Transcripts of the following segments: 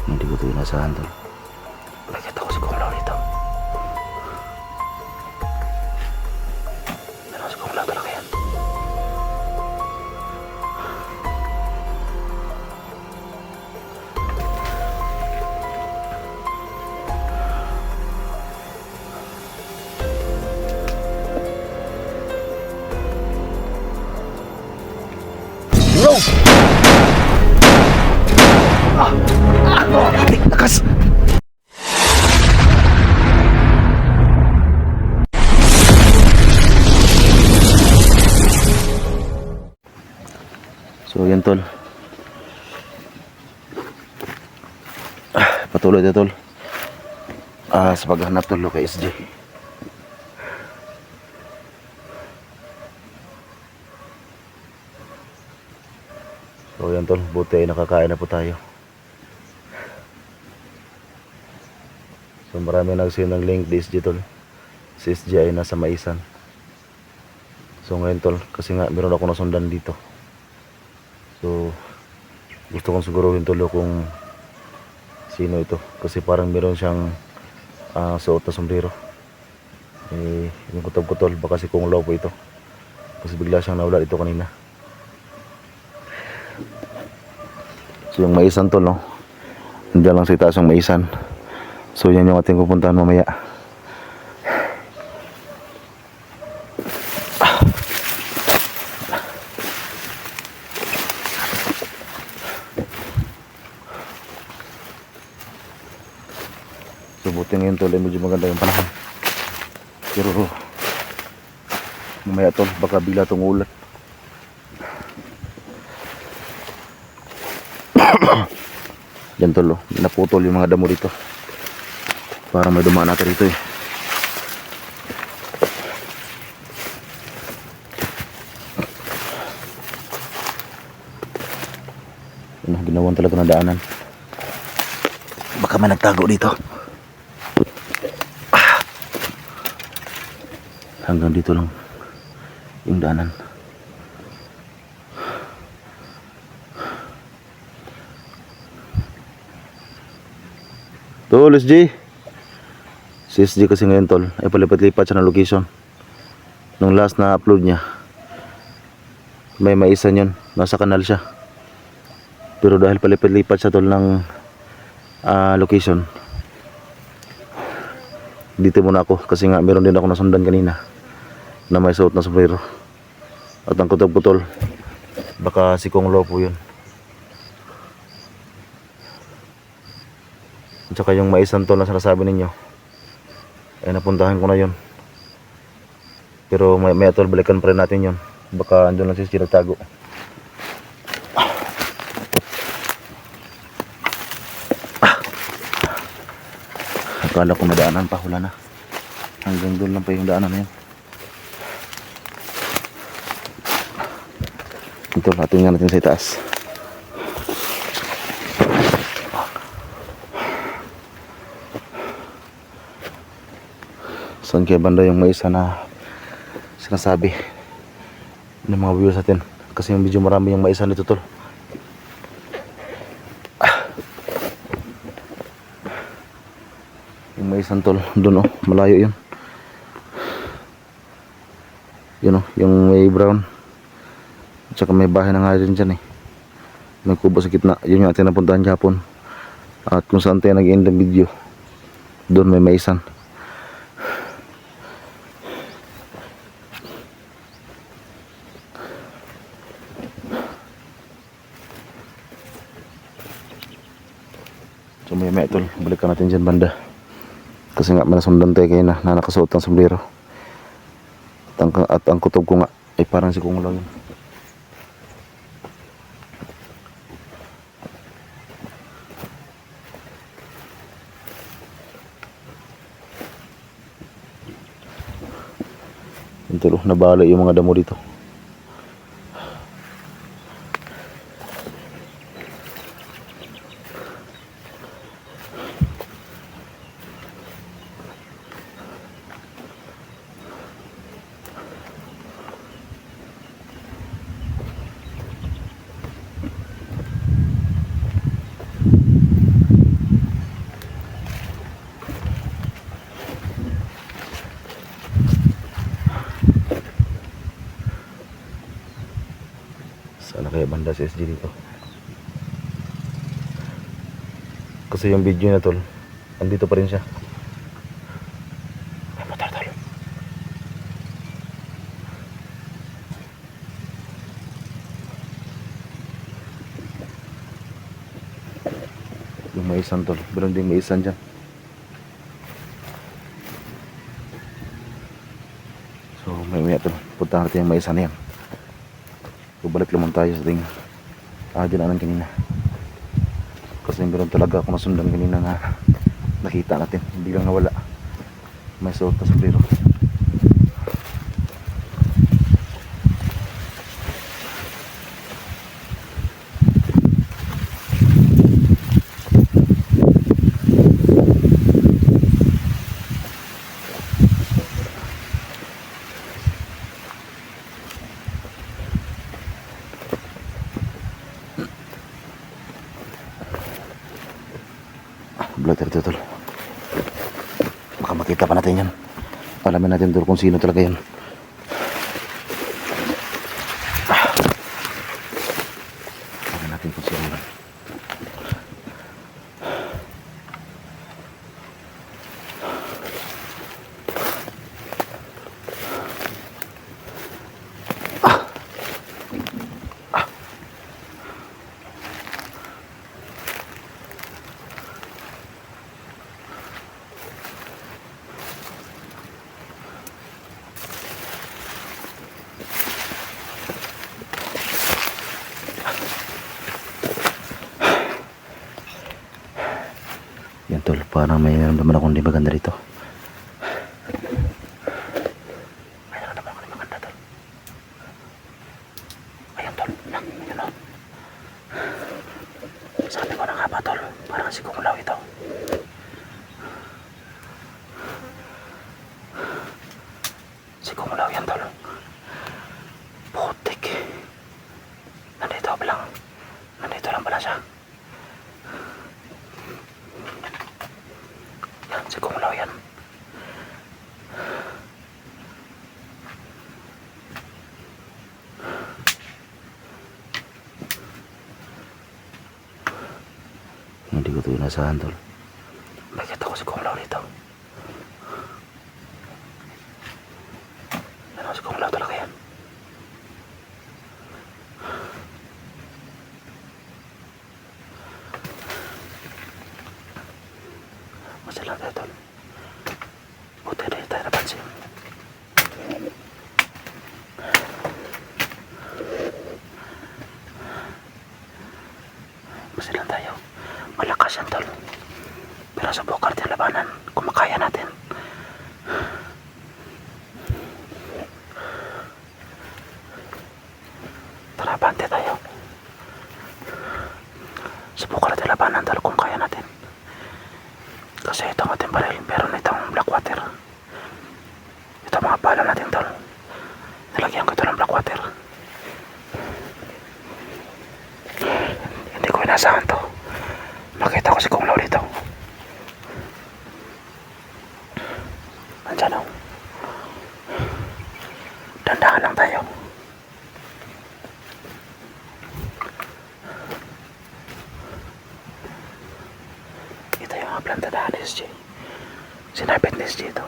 Hindi ko ito inasahan tol. Nakita ko si Kumlaw dito. Ano si Kumlaw talaga yan? Kumlaw! Lakas! So yan tol. Patuloy na tol. Sa paghanap tol kay SJ. So yan tol, buti ay nakakain na po tayo. So marami nag-send ng link di SJ tol. Si SJ ay nasa Maisan. So ngayon tol, kasi nga meron ako nasundan dito. So gusto kong siguruhin tol kung sino ito. Kasi parang meron siyang suot na sombrero. Yung kutob ko tol, baka si Kung Lao po ito. Kasi bigla siyang nawala dito kanina. So yung Maisan tol, no? Nandiyan lang sa itaas yung Maisan. So yan yung ating pupuntahan mamaya. So buti ngayon tol, medyo maganda yung panahon. Pero mamaya tol, baka bigla itong ulat. Yan tol, naputol yung mga damo dito. Para may dumaan natin rito eh. Ginawan talaga ng daanan. Baka may nagtago dito. Hanggang dito lang yung daanan. Tol, SJ. Si SJ kasi ngayon tol ay palipat-lipat siya ng location. Nung last na upload niya, may Maisan yun, nasa kanal siya. Pero dahil palipat-lipat siya tol ng location, dito muna ako. Kasi nga meron din ako nasundan kanina na may suot na sombrero. At ang kutob ko tol, baka si Kung Lao po yun. At saka yung Maisan tol na sinasabi ninyo, ay napuntahan ko na yun. Pero may tol, balikan pa rin natin yun. Baka andun lang si SJ nagtago. Akala ko madaanan pa, wala na. Hanggang doon lang pa yung daanan na yun. Ito, hatin nga natin sa itaas. Saan kaya banda yung Maisan na sinasabi ng mga viewers natin? Kasi yung medyo marami yung Maisan dito tol. Yung Maisan tol, doon oh, malayo yun. Yun oh, yung may brown. At saka may bahay na nga rin dyan eh. May kubo sa gitna. Yun yung ating napuntahan kahapon. At kung saan tayo nag-end ng video, doon may Maisan. So may tol, balikan natin dyan banda. Kasi nga may nasundan tayo kayo na nakasuot ng sombrero. At ang kutob ko nga ay parang si Kung Lao yun. Yun tol, nabali yung mga damo dito. Sana kaya banda si SG dito. Kasi yung video na tol, andito pa rin siya. Ay, motor tol. Yung maisan tol, meron din maisan dyan. So may tol, punta natin yung maisan na yan. So balik naman tayo sa ating dinaanan kanina. Kasi meron talaga ako nasundan kanina na nakita natin, hindi lang nawala. May suot na sombrero. Vlog dito tol. Baka makita pa natin yan. Alamin natin tol kung sino talaga yan. Alamin natin kung sino yan. Yan tol, parang may naman akong di maganda rito. Mayroon naman ako di maganda tol. Ayan tol, yun o. Sabi ko na nga ba tol, parang si Kumulaw ito. Si Kumulaw yan tol. Putik. Nandito lang pala siya. Si Kumulaw yan. Hindi ko ito inasahan tol. Nakita ko si Kumulaw dito. Ano si Kumulaw talaga yan. Masalang tayo tol. Buti na tayo napansin. Masalang tayo. Malakas yan tol. Pero subukan natin labanan kung makaya natin. Tara, bante tayo. Subukan natin labanan tol kung kaya natin. Kasi ito ang ating baril, pero itong black water. Ito mga bala natin tol. Nilagyan ko ito ng black water. Hindi ko inasahan to. Makita ko si Kumulaw dito. Nandiyan o. Dandahan lang tayo. Ito yung mga plantadahan ni SJ. Sinapit ni SJ ito.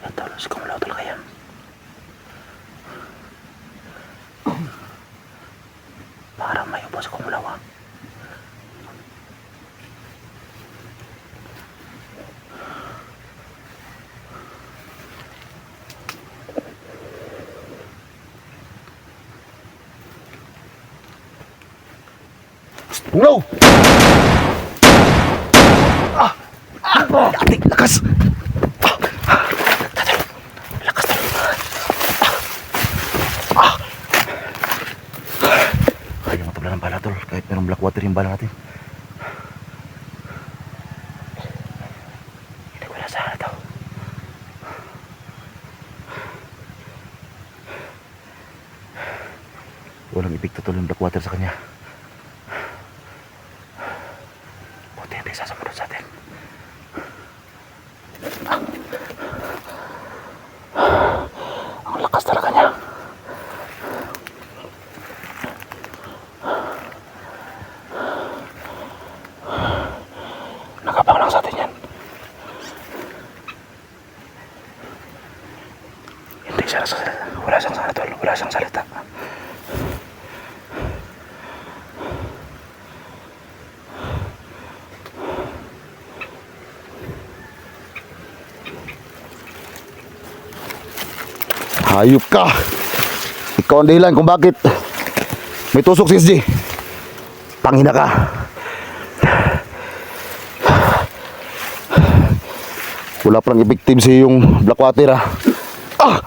Ito, si Kumulaw talaga yan. Parang may upo si Kumulaw ha. Kumulaw! Ating lakas! Lakas na! Kaya matabla ng bala tol, kahit merong black water yung bala natin. Walang epekto tol yung black water sa kanya. Buti hindi sasamunod sa atin. Ang lakas talaga niya. Nakabang lang sa atin yan. Hindi siya nasasalita. Wala siyang salita tol. Wala siyang salita. Hayop ka. Ikaw ang dahilan kung bakit may tusok si SG. Pangina ka. Wala palang effective si yung black water ah. Ah!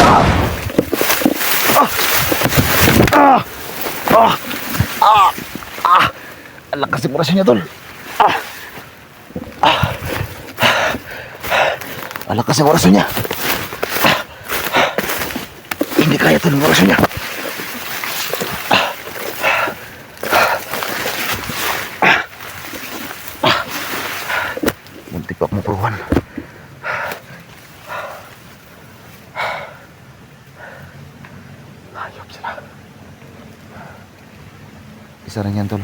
Ah! Ah! Ah! Ah! Ah! Ah! Ang lakas ng orasyon niya tol. Ah! Ah! Ang lakas ng orasyon niya. Hindi kaya ito ng orasyon niya. Muntik pa akong mapuruhan. Hayop sila. Isa rin yan tol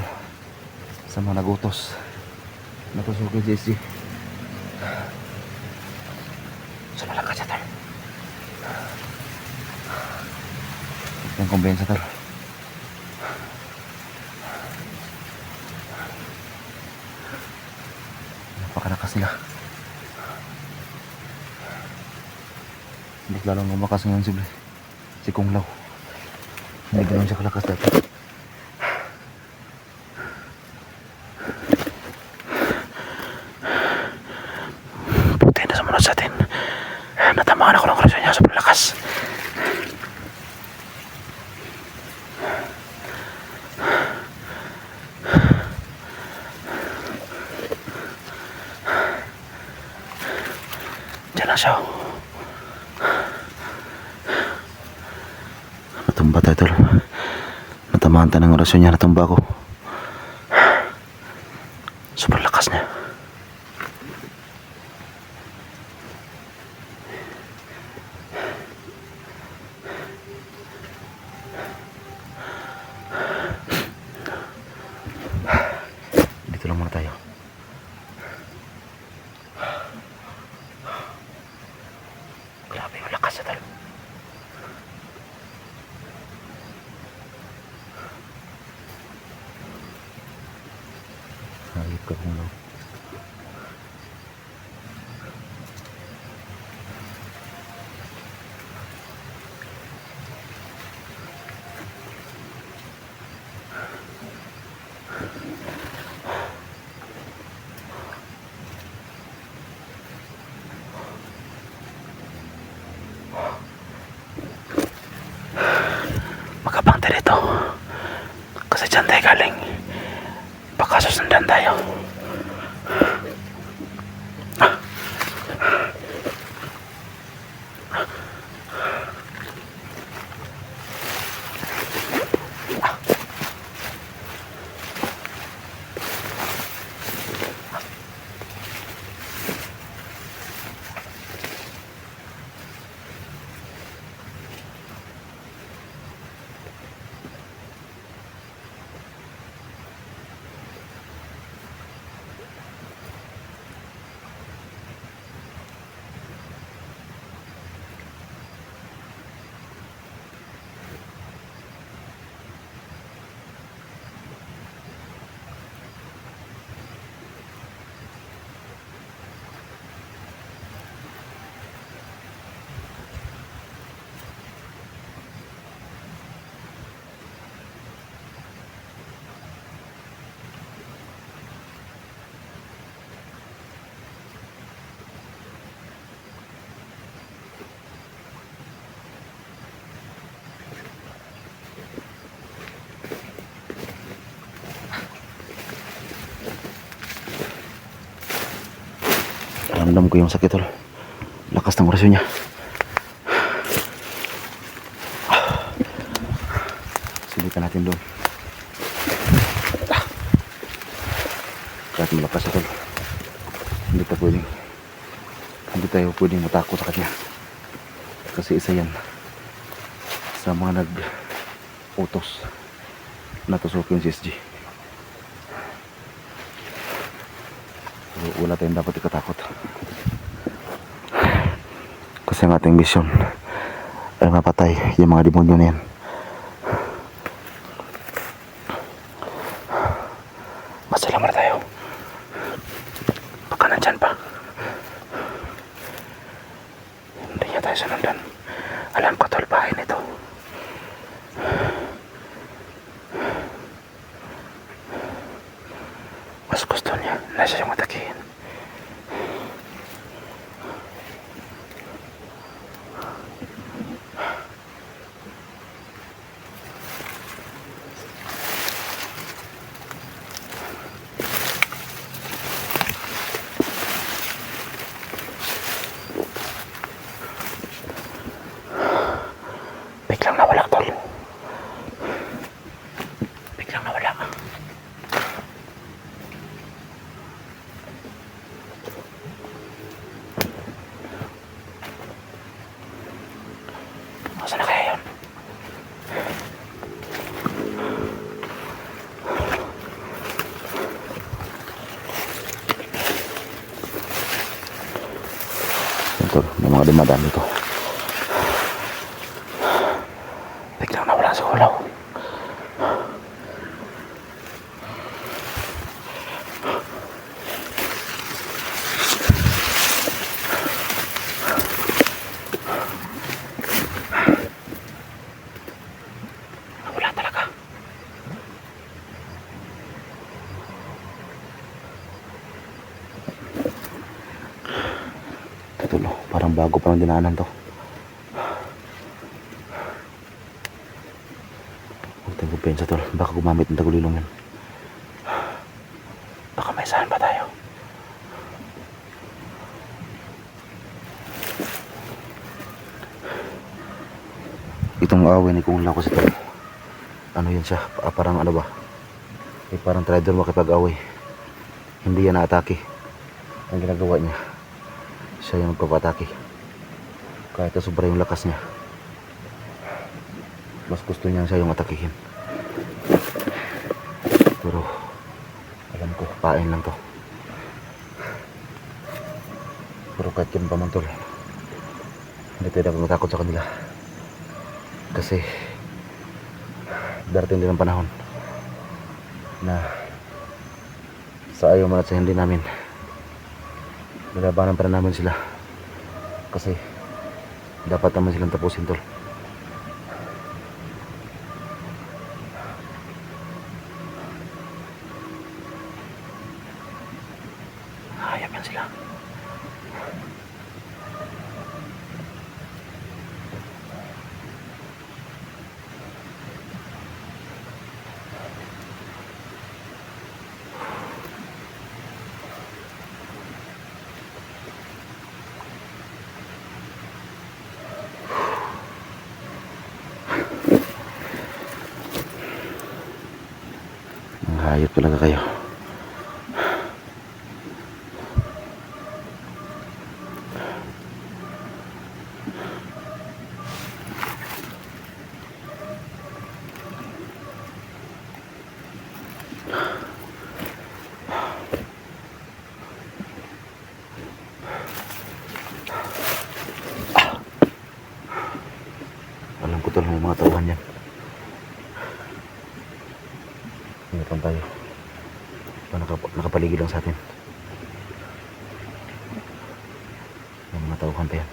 sa mga nagutos. Natusok kay JC. So malakas siya tol. Yung kumbensa tol. Napakalakas nila. Mas lalong lumakas ngayon si Kung Lao. Hindi ganun siya kalakas dati. Buti na sumunod sa atin. Natamaan ako ng orasyon niya. Sobrang lakas. Diyan lang siya. Natumba tayo tol. Natamaan tayo ng orasyon niya. Natumba ako. Sobrang lakas niya. Dito lang muna tayo. Grabe yung lakas na talo. Hayop ka Kung Lao. Magabang tayo dito. Kasi dyan tayo galing. Baka susundan tayo. Ramdam ko yung sakit tol. Lakas ng orasyon niya. natin doon. Kahit malakas ito, hindi tayo pwedeng matakot sa kanya, kasi isa yan sa mga nag-utos na tusukin si SG. So, wala tayong dapat ikatakot, kasi ang ating mission ay mapatay yung mga demonyo na yan. Masalamar tayo, baka nandyan pa. Hindi niya tayo sunundan. Alam ko tol, bahay nito. Mas gusto niya na siya yung atakihin. Biglang nawala tol. Biglang nawala. Masa na kaya yun? Ito, may mga dumadaan dito. Biglang nawala sa hulaw. Nawala talaga. Tutulo, parang bago pa ng dinaanan to. Huwag tayong kumpensa tol, baka gumamit ng tagulilong yan. Baka may saan pa tayo. Itong away ni Kula ko sa tol, ano yan siya, parang ano ba, parang trader makipag-away. Hindi yan na-atake. Ang ginagawa niya, siya yung magpapatake. Kahit na sobra yung lakas niya, mas gusto niya siya yung atakihin. Pero alam ko, pain lang to. Pero kahit yan pa man tol, hindi tayo dapat matakot sa kanila, kasi darating din ang panahon na sa ayaw man at sa hindi namin, lalabanan pa rin namin sila, kasi dapat naman silang tapusin tol. Hayop yan sila. Ang hayop talaga kayo. Alam ko tol, may mga tauhan yan. Ingatan tayo. Nakapaligid lang sa atin. May mga tauhan pa yan.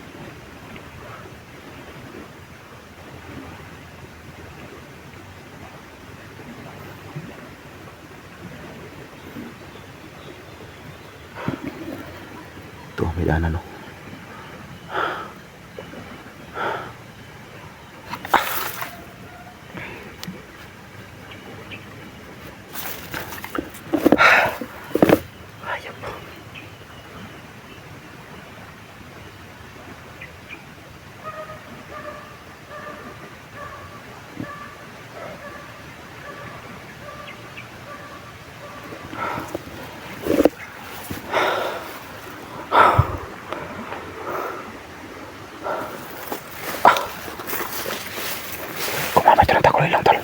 Ito, may daanan no. Tuloy lang tol.